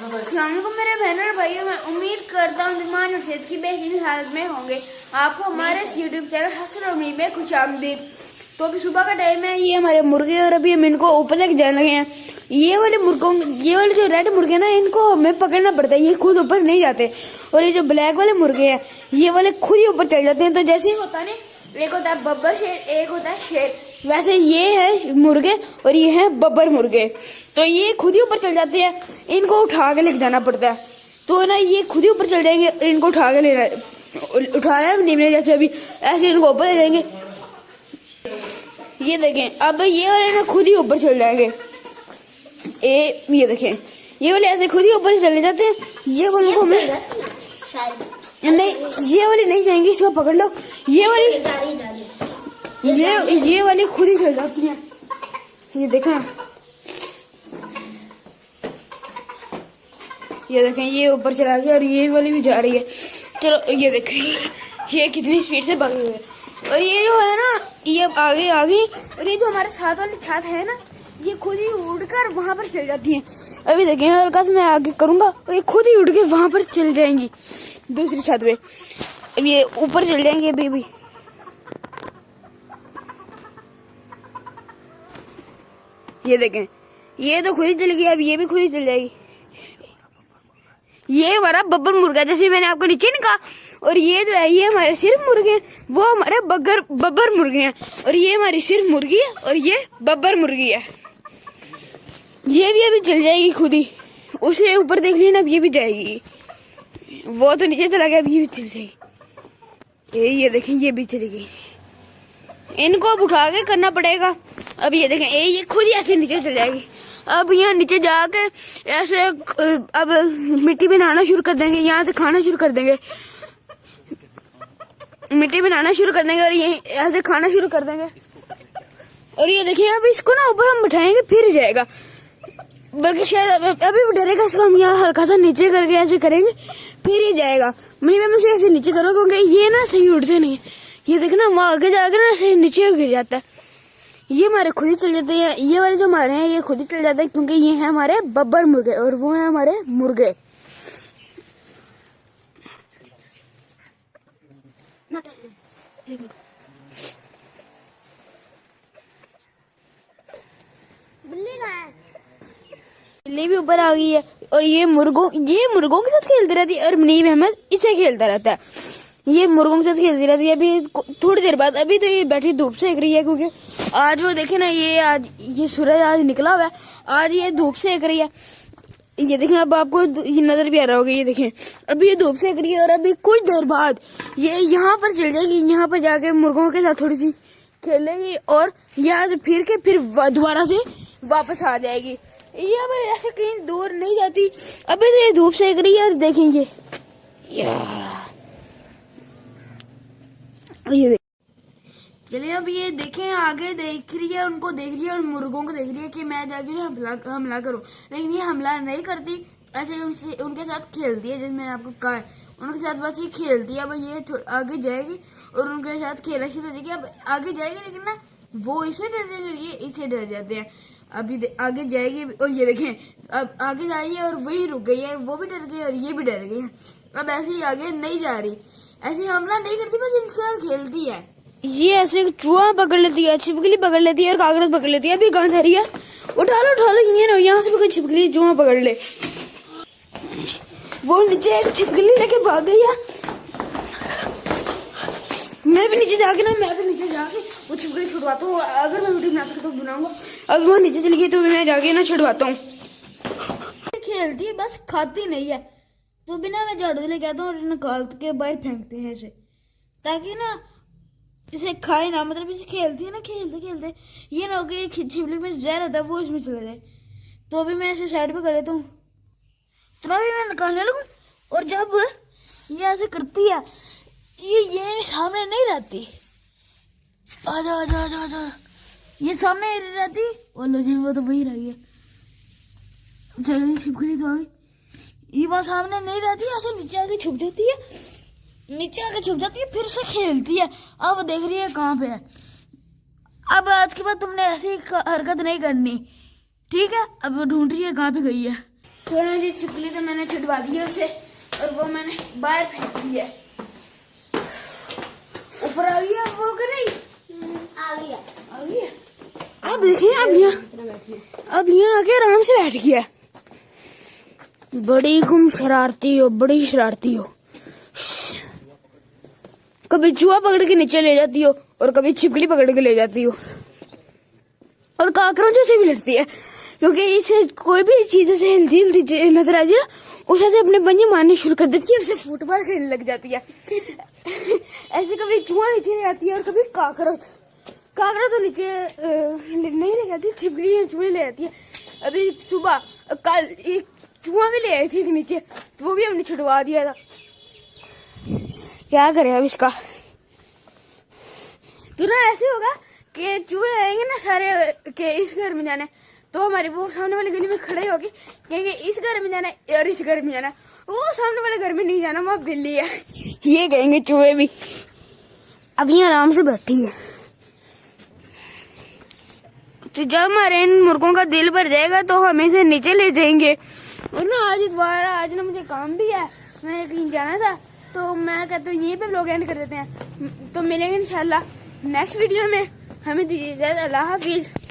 अस्सलाम वालेकुम मेरे बहन और भाइयों, मैं उम्मीद करता हूँ ईमान और सेहत की बेहतरीन हालत में होंगे। आपको हमारे यूट्यूब चैनल हसन और उम्मीद में खुशामदीद। तो अभी सुबह का टाइम है, ये हमारे मुर्गे और अभी हम इनको ऊपर लेके जाने लगे हैं। ये वाले जो रेड मुर्गे ना, इनको हमें पकड़ना पड़ता है, ये खुद ऊपर नहीं जाते। और ये जो ब्लैक वाले मुर्गे हैं, ये वाले खुद ही ऊपर चढ़ जाते हैं। तो जैसे ही होता है ना, एक होता है बब्बर शेर, एक होता है शेर, वैसे ये है मुर्गे और ये है बब्बर मुर्गे। तो ये खुद ही ऊपर चल जाते हैं, इनको उठा के लेके जाना पड़ता है। तो ना ये खुद ही ऊपर चल जाएंगे, इनको उठा के उठाना है नहीं, जैसे अभी ऐसे इनको ऊपर ले जाएंगे। ये देखें, अब ये वाले ना खुद ही ऊपर चल जाएंगे। ये देखें, ये वाले ऐसे खुद ही ऊपर चले जाते हैं। ये वाले को हमें नहीं, ये वाली नहीं जाएंगी, इसको पकड़ लो। ये वाली खुद ही चल जाती है। ये देखें, ये ऊपर चला गया और ये वाली भी जा रही है। चलो ये देखें, ये कितनी स्पीड से भाग रही है। और ये जो है ना, ये आगे और ये जो हमारे साथ वाली छत है ना, ये खुद ही उड़कर वहां पर चल जाती है। अभी देखें, हल्का से मैं आगे करूंगा और ये खुद ही उड़ के वहां पर चल जाएंगी दूसरी छत पे। अब ये ऊपर चल जाएंगे अभी भी। ये देखें, ये तो खुद ही चल गई, अब ये भी खुद ही चल जाएगी। ये हमारा बब्बर मुर्गा, जैसे मैंने आपको नीचे नहीं कहा। और ये जो है, ये हमारे सिर्फ मुर्गे हैं, वो हमारे बब्बर मुर्गे हैं। और ये हमारी सिर्फ मुर्गी है और ये बब्बर मुर्गी है। ये भी अभी चल जाएगी खुद ही, उसे ऊपर देख लिया ना, अब ये भी जाएगी। वो तो नीचे चला गया, अब ये भी चल जाएगी। ये देखें, ये भी चली गई। इनको अब उठा के करना पड़ेगा। अब ये देखें, ये खुद ही ऐसे नीचे चल जाएगी। अब यहाँ नीचे जाके ऐसे अब मिट्टी में नहाना शुरू कर देंगे, यहाँ से खाना शुरू कर देंगे, मिट्टी में नहाना शुरू कर देंगे और ये ऐसे खाना शुरू कर देंगे। और ये देखिए, अब इसको ना ऊपर हम बिठाएंगे, फिर जाएगा। बल्कि शायद अभी भी डरेगा, इसको हम यहाँ हल्का सा नीचे करके ऐसे करेंगे, फिर ही जाएगा। मैं से ऐसे नीचे करो, क्योंकि ये ना सही उड़ते नहीं। ये देखना, वहाँ आगे जाकर ना ऐसे नीचे गिर जाता है। ये हमारे खुद ही चल जाते हैं, ये वाले जो हमारे हैं ये खुद ही चल जाते हैं, क्योंकि ये हैं हमारे बब्बर मुर्गे और वो हैं हमारे मुर्गे। बिल्ली भी ऊपर आ गई है और ये मुर्गों के साथ खेलती रहती है और मुनीब अहमद इसे खेलता रहता है। ये मुर्गों के साथ खेलती रहती है। अभी थोड़ी देर बाद, अभी तो ये बैठी धूप सेक रही है, क्योंकि आज वो देखे ना, ये सूरज आज निकला हुआ है, आज ये धूप सेक रही है। ये देखें, अब आपको ये नजर भी आ रहा होगा। ये देखें, अभी ये धूप सेक रही है और अभी कुछ देर बाद ये यहाँ पर चल जाएगी, यहाँ पर जाके मुर्गों के साथ थोड़ी सी खेलेगी और यहाँ से फिर दोबारा से वापस आ जाएगी। ये अब ऐसे कहीं दूर नहीं जाती। अभी तो ये धूप सेक रही है और देखेंगे ये चलिए, अब ये देखें, आगे देख रही है, उनको देख रही है और मुर्गों को देख रही है कि मैं जाके ना हमला करूं। लेकिन ये हमला नहीं करती, ऐसे उनके साथ खेलती है। जैसे मैंने आपको कहा है, उनके साथ बस ये खेलती है। अब ये आगे जाएगी और उनके साथ खेलना शुरू हो जाएगी। अब आगे जाएगी, लेकिन ना वो इससे डर जाएंगे, ये इससे डर जाते हैं। अभी आगे जाएगी और ये देखें, अब आगे जा रही है और वही रुक गई है, वो भी डर गई और ये भी डर गई है। अब ऐसे ही आगे नहीं जा रही, ऐसे हमला नहीं करती, बस इनके साथ खेलती है। ये ऐसे चूहा पकड़ लेती है, छिपकली पकड़ लेती है और कागज पकड़ लेती है। अभी कहाँ जा रही है? उठा लो, ये ना, यहाँ से भी कोई छिपकली चूहा पकड़ ले। वो नीचे एक छिपकली लेके भाग गई है। मैं भी नीचे जाके वो छिपकली छुड़वाता हूँ। अगर मैं वीडियो बना सकता तो बनाऊंगा। अब वो नीचे चली गई तो मैं जाके ना छुड़वाता हूँ। खेलती है, बस खाती नहीं है। तो बिना मैं झाड़ू लेके आता हूँ और निकाल के बाहर फेंकते हैं इसे, ताकि ना इसे खाए ना। मतलब इसे खेलती है ना, खेलते ये ना हो कि छिपकली में जहर होता है, वो इसमें चला जाए। तो अभी मैं इसे साइड पे कर लेता हूँ, तो अभी मैं निकालने लगूँ। और जब ये ऐसे करती है, ये सामने नहीं रहती। आजा, ये सामने नहीं रहती। और लो जी, वो तो वही रही है। चलो, छिपकली तो आ गई। ये वहाँ सामने नहीं रहती, ऐसे नीचे आके छुप जाती है, फिर उसे खेलती है। अब वो देख रही है कहाँ पे है। अब आज के बाद तुमने ऐसी हरकत नहीं करनी, ठीक है? अब वो ढूंढ रही है कहाँ पे गई है। तो ना जी छिपकली तो मैंने छुड़वा दी है उसे और वो मैंने बाहर फेंक दिया। ऊपर आ गया वो कि नहीं? आ गया। आ गया। अब देखिए अब यहाँ आके आराम से बैठ गया। बड़ी गुम शरारती हो, बड़ी शरारती हो। कभी चूहा पकड़ के नीचे ले जाती हो और कभी छिपकली पकड़ के ले जाती हो और काकरोचों से भी लड़ती है, क्योंकि इसे कोई भी चीज से हिलती हिलती नजर आ जाए उसे से अपने पंजे मारने शुरू कर देती है, उसे फुटबॉल खेलने लग जाती है। ऐसे कभी चूहा नीचे ले आती है और कभी काकरोच तो नीचे नहीं ले जाती, छिपकली चूहे ले जाती है। अभी सुबह कल एक चूहा भी ले आई थी नीचे, तो वो भी हमने छुड़वा दिया था। क्या करें अब इसका। तो ना ऐसे होगा कि चूहे आएंगे ना सारे के इस घर में जाना है, तो हमारे वो सामने वाले गली में खड़े होके कहेंगे इस घर में जाना है और इस घर में जाना है, वो सामने वाले घर में नहीं जाना, वहाँ बिल्ली है, ये कहेंगे चूहे भी। अब ये आराम से बैठी है। तो जब हमारे इन मुर्गों का दिल भर जाएगा तो हम इसे नीचे ले जाएंगे। और ना आज दोबारा आज ना मुझे काम भी है, मैं कहीं जाना था, तो मैं कहता हूँ यहीं पे व्लॉग एंड कर देते हैं। तो मिलेंगे इंशाल्लाह नेक्स्ट वीडियो में। हमें दीजिए इजाज़त। अल्लाह हाफिज।